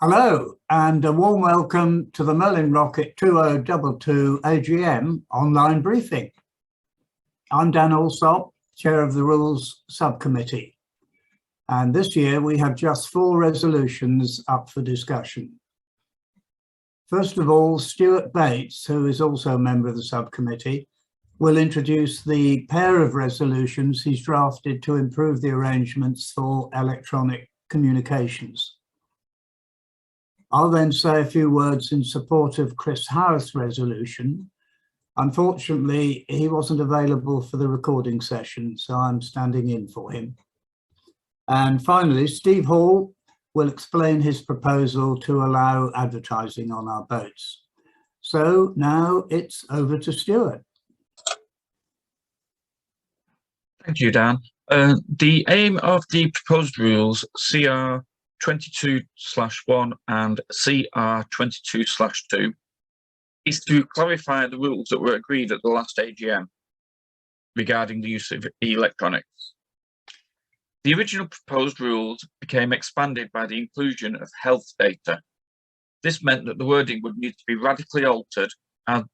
Hello and a warm welcome to the Merlin Rocket 2022 AGM online briefing. I'm Dan Alsop, Chair of the Rules Subcommittee, and this year we have just 4 resolutions up for discussion. First of all, Stuart Bates, who is also a member of the subcommittee, will introduce the pair of resolutions he's drafted to improve the arrangements for electronic communications. I'll then say a few words in support of Chris Howarth's resolution. Unfortunately, he wasn't available for the recording session, so I'm standing in for him. And finally, Steve Hall will explain his proposal to allow advertising on our boats. So now it's over to Stuart. Thank you, Dan. The aim of the proposed rules, CR 22/1 and CR 22/2, is to clarify the rules that were agreed at the last AGM regarding the use of electronics. The original proposed rules became expanded by the inclusion of health data. This meant that the wording would need to be radically altered,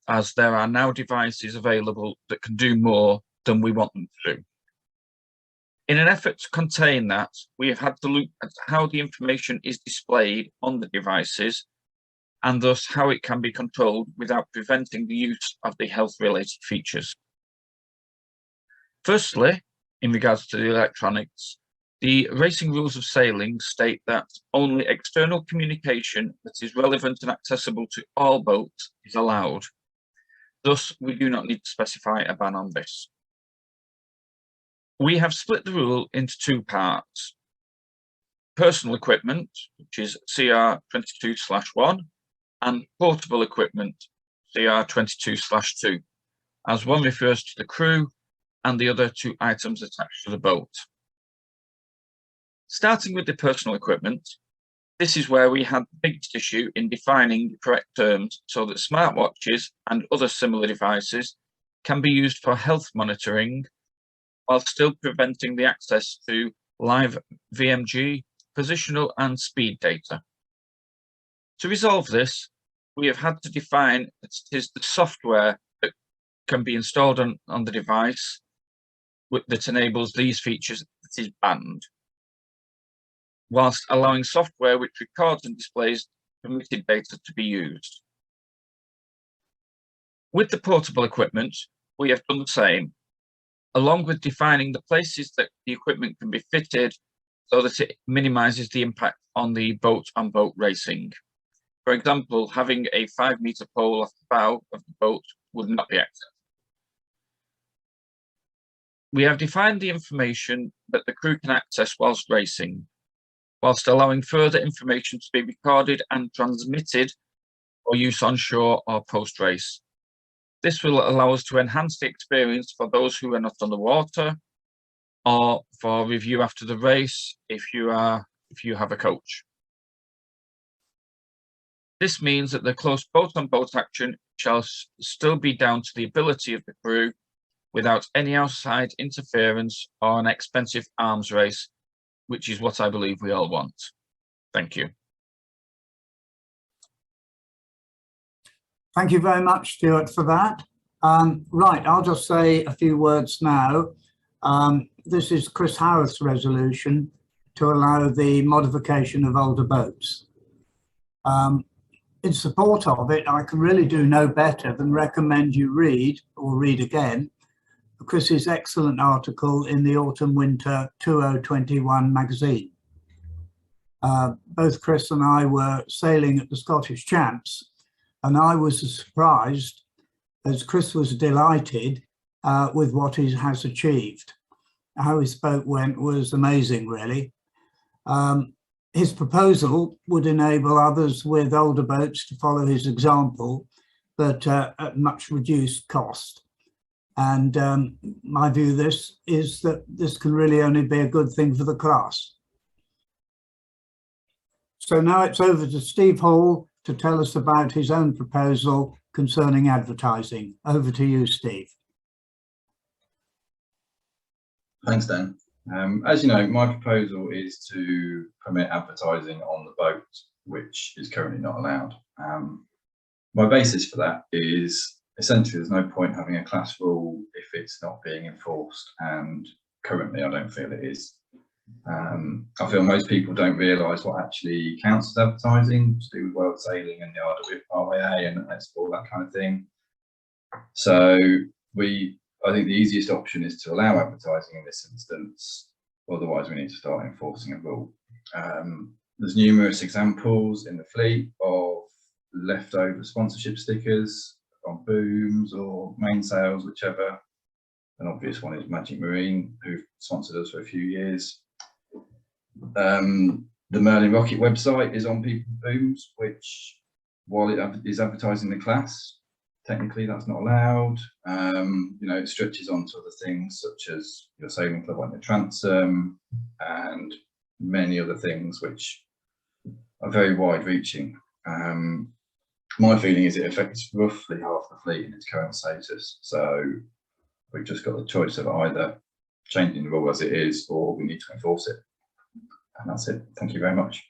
as there are now devices available that can do more than we want them to do. In an effort to contain that, we have had to look at how the information is displayed on the devices and thus how it can be controlled without preventing the use of the health-related features. Firstly, in regards to the electronics, the racing rules of sailing state that only external communication that is relevant and accessible to all boats is allowed. Thus, we do not need to specify a ban on this. We have split the rule into 2 parts. Personal equipment, which is CR 22/1, and portable equipment, CR 22/2, as one refers to the crew and the other to items attached to the boat. Starting with the personal equipment, this is where we had the biggest issue in defining the correct terms so that smartwatches and other similar devices can be used for health monitoring while still preventing the access to live VMG, positional and speed data. To resolve this, we have had to define that it is the software that can be installed on the device that enables these features that is banned, whilst allowing software which records and displays permitted data to be used. With the portable equipment, we have done the same, along with defining the places that the equipment can be fitted so that it minimises the impact on the boat-on-boat racing. For example, having a 5-metre pole off the bow of the boat would not be acceptable. We have defined the information that the crew can access whilst racing, whilst allowing further information to be recorded and transmitted for use on shore or post-race. This will allow us to enhance the experience for those who are not on the water, or for review after the race if you have a coach. This means that the close boat-on-boat action shall still be down to the ability of the crew without any outside interference or an expensive arms race, which is what I believe we all want. Thank you. Thank you very much, Stuart, for that. Right, I'll just say a few words now. This is Chris Howarth's resolution to allow the modification of older boats. In support of it, I can really do no better than recommend you read, or read again, Chris's excellent article in the Autumn-Winter 2021 magazine. Both Chris and I were sailing at the Scottish Champs, and I was as surprised as Chris was delighted with what he has achieved. How his boat went was amazing, really. His proposal would enable others with older boats to follow his example, but at much reduced cost. And my view is that this can really only be a good thing for the class. So now it's over to Steve Hall to tell us about his own proposal concerning advertising. Over to you, Steve. Thanks, Dan. As you know, my proposal is to permit advertising on the boat which is currently not allowed. My basis for that is essentially there's no point having a class rule if it's not being enforced, and currently I don't feel it is. I feel most people don't realise what actually counts as advertising, to do with world sailing and the ROA and all that kind of thing. So I think the easiest option is to allow advertising in this instance. Otherwise, we need to start enforcing a rule. There's numerous examples in the fleet of leftover sponsorship stickers on booms or mainsails, whichever. An obvious one is Magic Marine, who've sponsored us for a few years. The Merlin Rocket website is on people's booms, which, while it is advertising the class, technically that's not allowed. You know, it stretches on to other things such as your sailing club on your transom and many other things which are very wide reaching. My feeling is it affects roughly half the fleet in its current status. So we've just got the choice of either changing the rule as it is, or we need to enforce it. And that's it. Thank you very much.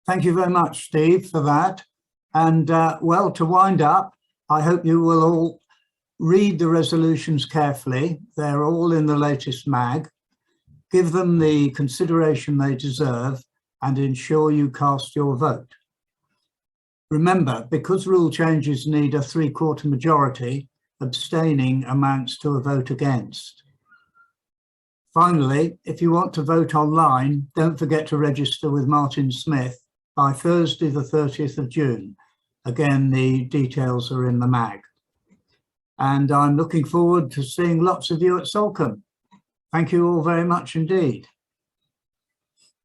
Thank you very much, Steve, for that. And well, to wind up, I hope you will all read the resolutions carefully. They're all in the latest mag. Give them the consideration they deserve and ensure you cast your vote. Remember, because rule changes need a 3/4 majority, abstaining amounts to a vote against. Finally, if you want to vote online, don't forget to register with Martin Smith by Thursday, the 30th of June. Again, the details are in the mag. And I'm looking forward to seeing lots of you at Salcombe. Thank you all very much indeed.